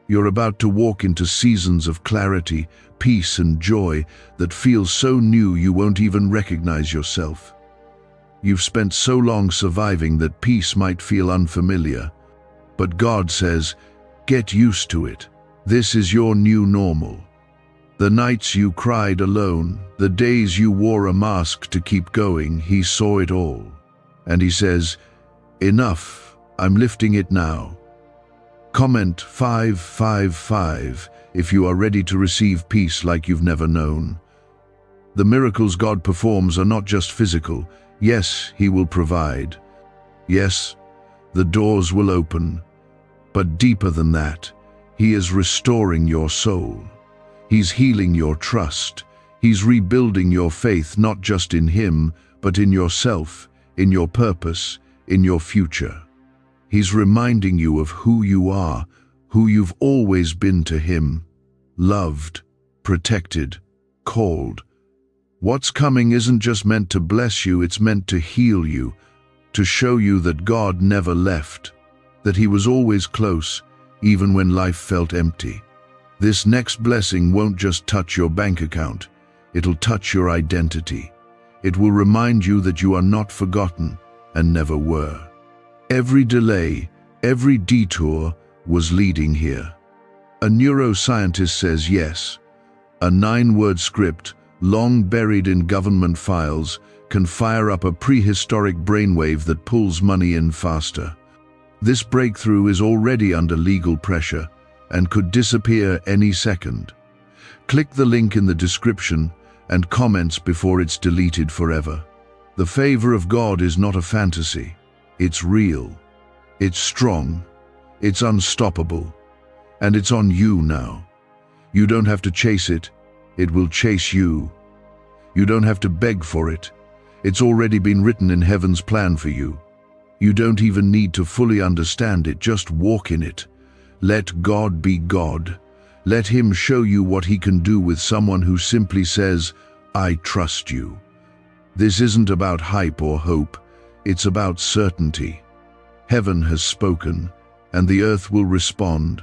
You're about to walk into seasons of clarity, peace, and joy that feel so new you won't even recognize yourself. You've spent so long surviving that peace might feel unfamiliar. But God says, get used to it. This is your new normal. The nights you cried alone, the days you wore a mask to keep going, He saw it all. And He says, enough, I'm lifting it now. Comment 555 if you are ready to receive peace like you've never known. The miracles God performs are not just physical. Yes, He will provide. Yes, the doors will open. But deeper than that, He is restoring your soul. He's healing your trust. He's rebuilding your faith, not just in Him, but in yourself, in your purpose, in your future. He's reminding you of who you are, who you've always been to Him. Loved, protected, called. What's coming isn't just meant to bless you, it's meant to heal you, to show you that God never left, that He was always close, even when life felt empty. This next blessing won't just touch your bank account, it'll touch your identity. It will remind you that you are not forgotten and never were. Every delay, every detour was leading here. A neuroscientist says yes. A 9-word script, long buried in government files, can fire up a prehistoric brainwave that pulls money in faster. This breakthrough is already under legal pressure and could disappear any second. Click the link in the description and comments before it's deleted forever. The favor of God is not a fantasy. It's real. It's strong. It's unstoppable. And it's on you now. You don't have to chase it. It will chase you. You don't have to beg for it. It's already been written in heaven's plan for you. You don't even need to fully understand it. Just walk in it. Let God be God. Let Him show you what He can do with someone who simply says, I trust you. This isn't about hype or hope. It's about certainty. Heaven has spoken, and the earth will respond.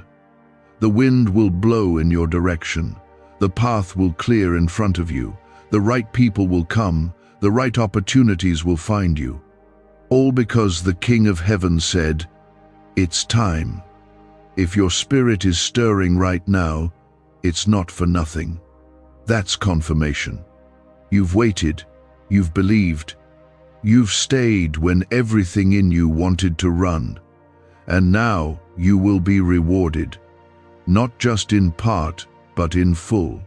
The wind will blow in your direction. The path will clear in front of you. The right people will come. The right opportunities will find you. All because the King of Heaven said, it's time. If your spirit is stirring right now, it's not for nothing. That's confirmation. You've waited. You've believed. You've stayed when everything in you wanted to run. And now you will be rewarded. Not just in part, but in full.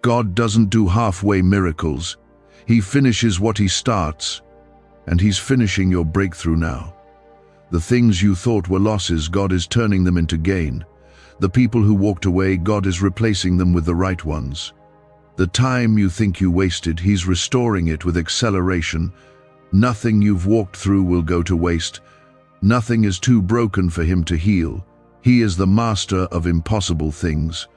God doesn't do halfway miracles. He finishes what He starts. And He's finishing your breakthrough now. The things you thought were losses, God is turning them into gain. The people who walked away, God is replacing them with the right ones. The time you think you wasted, He's restoring it with acceleration. Nothing you've walked through will go to waste. Nothing is too broken for Him to heal. He is the master of impossible things.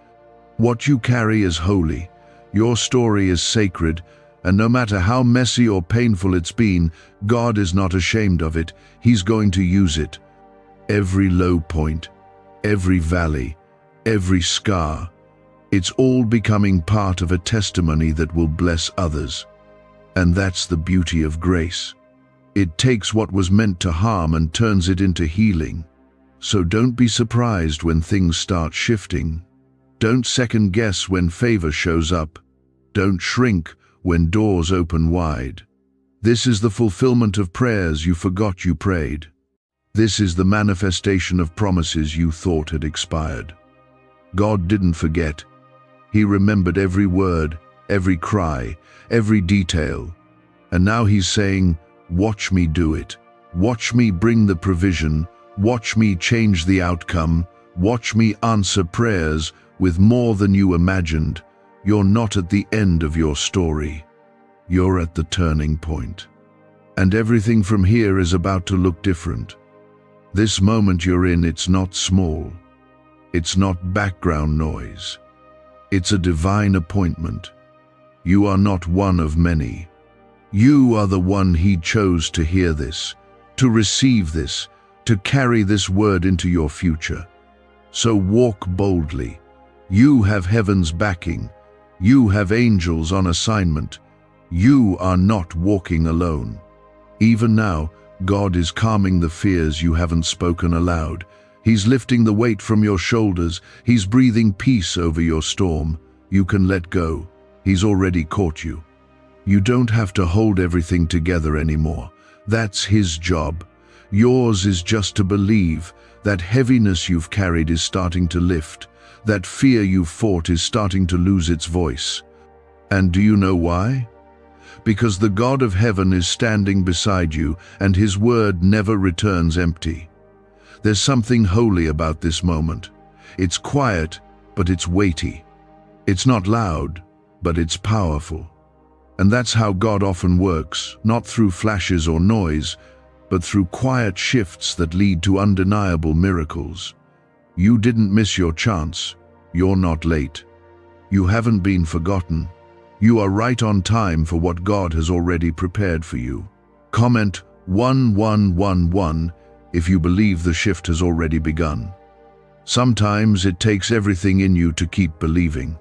What you carry is holy. Your story is sacred. And no matter how messy or painful it's been, God is not ashamed of it. He's going to use it. Every low point, every valley, every scar, it's all becoming part of a testimony that will bless others. And that's the beauty of grace. It takes what was meant to harm and turns it into healing. So don't be surprised when things start shifting. Don't second guess when favor shows up. Don't shrink when doors open wide. This is the fulfillment of prayers you forgot you prayed. This is the manifestation of promises you thought had expired. God didn't forget. He remembered every word, every cry, every detail. And now he's saying, watch me do it. Watch me bring the provision. Watch me change the outcome. Watch me answer prayers with more than you imagined. You're not at the end of your story. You're at the turning point. And everything from here is about to look different. This moment you're in, it's not small. It's not background noise. It's a divine appointment. You are not one of many. You are the one He chose to hear this, to receive this, to carry this word into your future. So walk boldly. You have heaven's backing. You have angels on assignment. You are not walking alone. Even now, God is calming the fears you haven't spoken aloud. He's lifting the weight from your shoulders. He's breathing peace over your storm. You can let go. He's already caught you. You don't have to hold everything together anymore. That's His job. Yours is just to believe. That heaviness you've carried is starting to lift. That fear you've fought is starting to lose its voice. And do you know why? Because the God of heaven is standing beside you, and His word never returns empty. There's something holy about this moment. It's quiet, but it's weighty. It's not loud, but it's powerful. And that's how God often works, not through flashes or noise, but through quiet shifts that lead to undeniable miracles. You didn't miss your chance. You're not late. You haven't been forgotten. You are right on time for what God has already prepared for you. Comment 1111 if you believe the shift has already begun. Sometimes it takes everything in you to keep believing,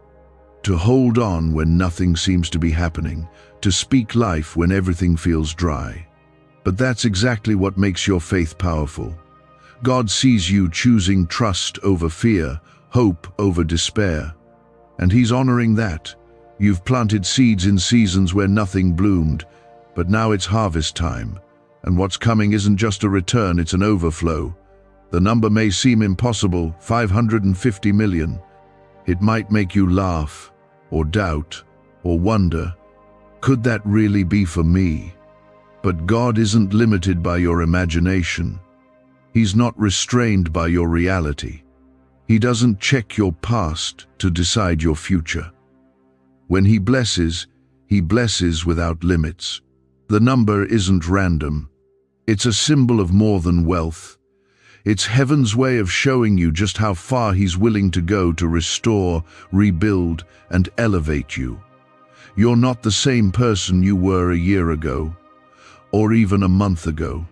to hold on when nothing seems to be happening, to speak life when everything feels dry. But that's exactly what makes your faith powerful. God sees you choosing trust over fear, hope over despair. And He's honoring that. You've planted seeds in seasons where nothing bloomed, but now it's harvest time. And what's coming isn't just a return, it's an overflow. The number may seem impossible, 550 million. It might make you laugh, or doubt, or wonder, could that really be for me? But God isn't limited by your imagination. He's not restrained by your reality. He doesn't check your past to decide your future. When He blesses without limits. The number isn't random. It's a symbol of more than wealth. It's heaven's way of showing you just how far He's willing to go to restore, rebuild, and elevate you. You're not the same person you were a year ago, or even a month ago.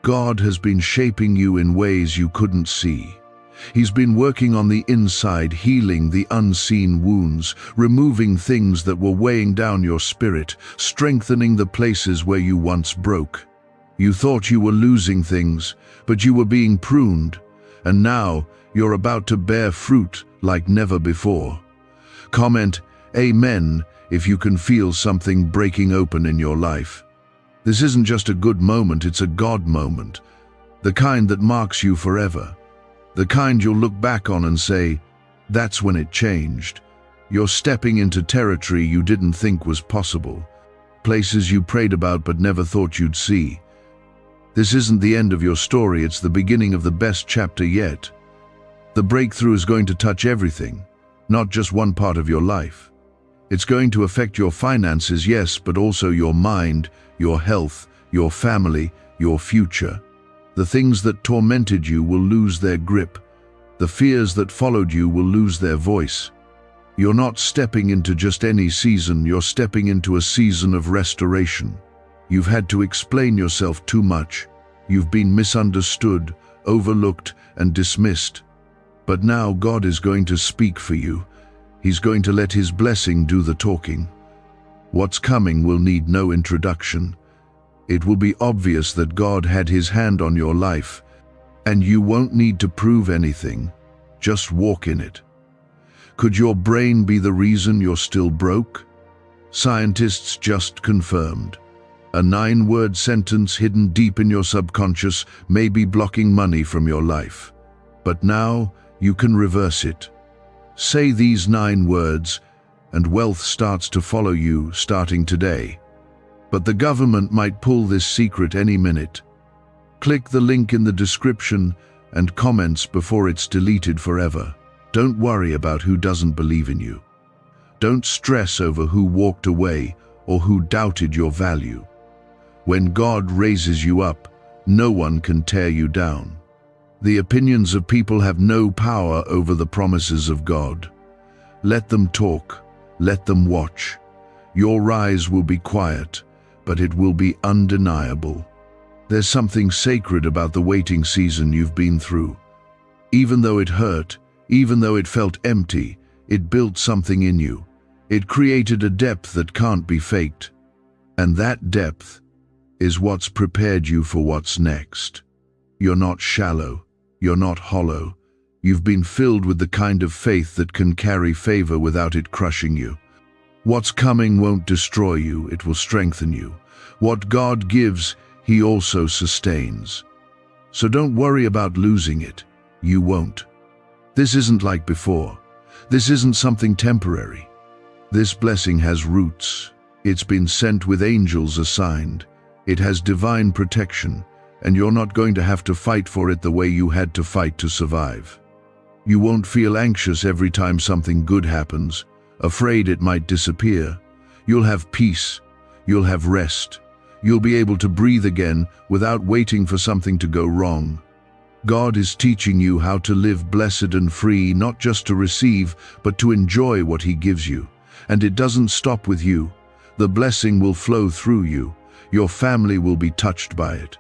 God has been shaping you in ways you couldn't see. He's been working on the inside, healing the unseen wounds, removing things that were weighing down your spirit, strengthening the places where you once broke. You thought you were losing things, but you were being pruned, and now you're about to bear fruit like never before. Comment Amen if you can feel something breaking open in your life. This isn't just a good moment, it's a God moment. The kind that marks you forever. The kind you'll look back on and say, that's when it changed. You're stepping into territory you didn't think was possible. Places you prayed about but never thought you'd see. This isn't the end of your story, it's the beginning of the best chapter yet. The breakthrough is going to touch everything, not just one part of your life. It's going to affect your finances, yes, but also your mind, your health, your family, your future. The things that tormented you will lose their grip. The fears that followed you will lose their voice. You're not stepping into just any season, you're stepping into a season of restoration. You've had to explain yourself too much. You've been misunderstood, overlooked, and dismissed. But now God is going to speak for you. He's going to let His blessing do the talking. What's coming will need no introduction. It will be obvious that God had His hand on your life, and you won't need to prove anything. Just walk in it. Could your brain be the reason you're still broke? Scientists just confirmed. A 9-word sentence hidden deep in your subconscious may be blocking money from your life. But now you can reverse it. Say these 9 words, and wealth starts to follow you starting today. But the government might pull this secret any minute. Click the link in the description and comments before it's deleted forever. Don't worry about who doesn't believe in you. Don't stress over who walked away or who doubted your value. When God raises you up, no one can tear you down. The opinions of people have no power over the promises of God. Let them talk, let them watch. Your rise will be quiet, but it will be undeniable. There's something sacred about the waiting season you've been through. Even though it hurt, even though it felt empty, it built something in you. It created a depth that can't be faked. And that depth is what's prepared you for what's next. You're not shallow. You're not hollow. You've been filled with the kind of faith that can carry favor without it crushing you. What's coming won't destroy you, it will strengthen you. What God gives, He also sustains. So don't worry about losing it. You won't. This isn't like before. This isn't something temporary. This blessing has roots. It's been sent with angels assigned. It has divine protection, and you're not going to have to fight for it the way you had to fight to survive. You won't feel anxious every time something good happens, afraid it might disappear. You'll have peace. You'll have rest. You'll be able to breathe again without waiting for something to go wrong. God is teaching you how to live blessed and free, not just to receive, but to enjoy what He gives you. And it doesn't stop with you. The blessing will flow through you. Your family will be touched by it.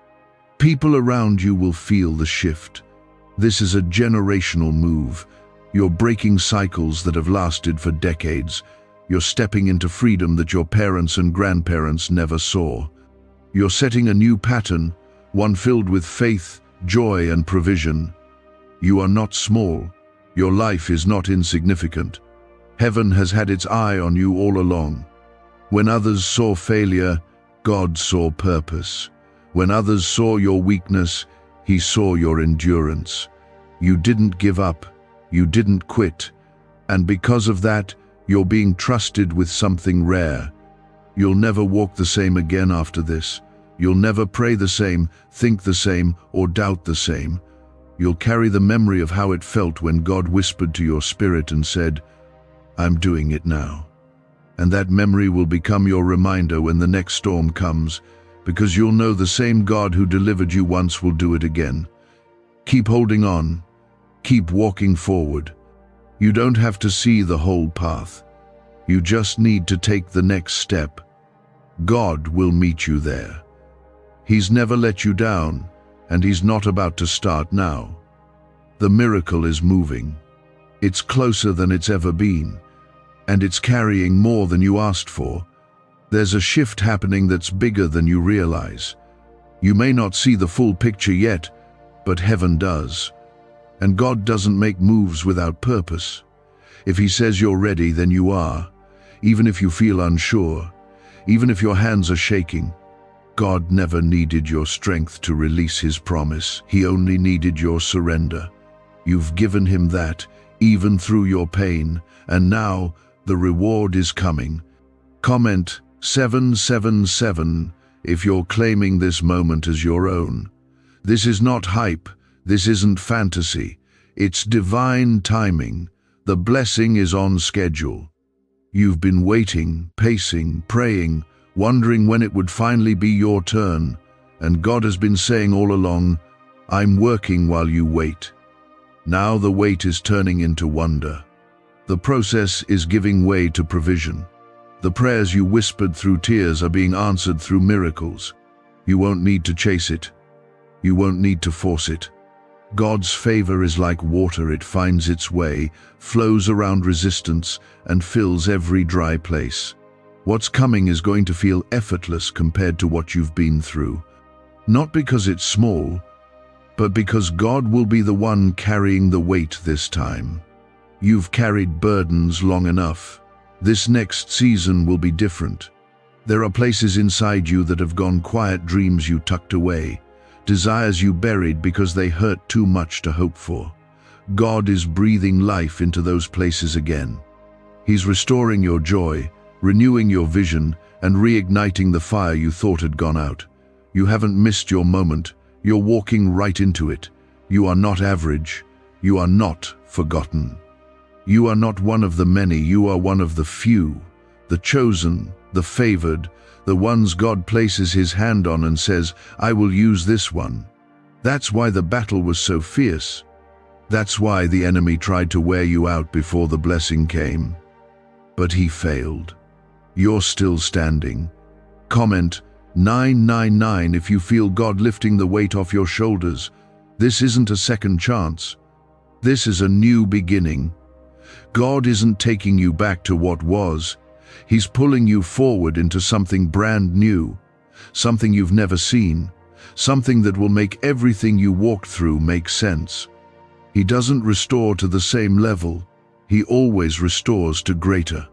People around you will feel the shift. This is a generational move. You're breaking cycles that have lasted for decades. You're stepping into freedom that your parents and grandparents never saw. You're setting a new pattern, one filled with faith, joy, and provision. You are not small. Your life is not insignificant. Heaven has had its eye on you all along. When others saw failure, God saw purpose. When others saw your weakness, He saw your endurance. You didn't give up. You didn't quit. And because of that, you're being trusted with something rare. You'll never walk the same again after this. You'll never pray the same, think the same, or doubt the same. You'll carry the memory of how it felt when God whispered to your spirit and said, "I'm doing it now." And that memory will become your reminder when the next storm comes, because you'll know the same God who delivered you once will do it again. Keep holding on. Keep walking forward. You don't have to see the whole path. You just need to take the next step. God will meet you there. He's never let you down, and He's not about to start now. The miracle is moving. It's closer than it's ever been, and it's carrying more than you asked for. There's a shift happening that's bigger than you realize. You may not see the full picture yet, but heaven does. And God doesn't make moves without purpose. If He says you're ready, then you are. Even if you feel unsure, even if your hands are shaking. God never needed your strength to release His promise. He only needed your surrender. You've given Him that, even through your pain, and now the reward is coming. Comment 777 if you're claiming this moment as your own. This is not hype. This isn't fantasy. It's divine timing. The blessing is on schedule. You've been waiting, pacing, praying, wondering when it would finally be your turn, and God has been saying all along, "I'm working while you wait." Now the wait is turning into wonder. The process is giving way to provision. The prayers you whispered through tears are being answered through miracles. You won't need to chase it. You won't need to force it. God's favor is like water. It finds its way, flows around resistance, and fills every dry place. What's coming is going to feel effortless compared to what you've been through. Not because it's small, but because God will be the one carrying the weight this time. You've carried burdens long enough. This next season will be different. There are places inside you that have gone quiet, dreams you tucked away, desires you buried because they hurt too much to hope for. God is breathing life into those places again. He's restoring your joy, renewing your vision, and reigniting the fire you thought had gone out. You haven't missed your moment. You're walking right into it. You are not average. You are not forgotten. You are not one of the many. You are one of the few, the chosen, the favored, the ones God places his hand on and says, I will use this one. That's why the battle was so fierce. That's why the enemy tried to wear you out before the blessing came. But he failed. You're still standing. Comment 999 if you feel God lifting the weight off your shoulders. This isn't a second chance. This is a new beginning. God isn't taking you back to what was. He's pulling you forward into something brand new, something you've never seen, something that will make everything you walked through make sense. He doesn't restore to the same level. He always restores to greater.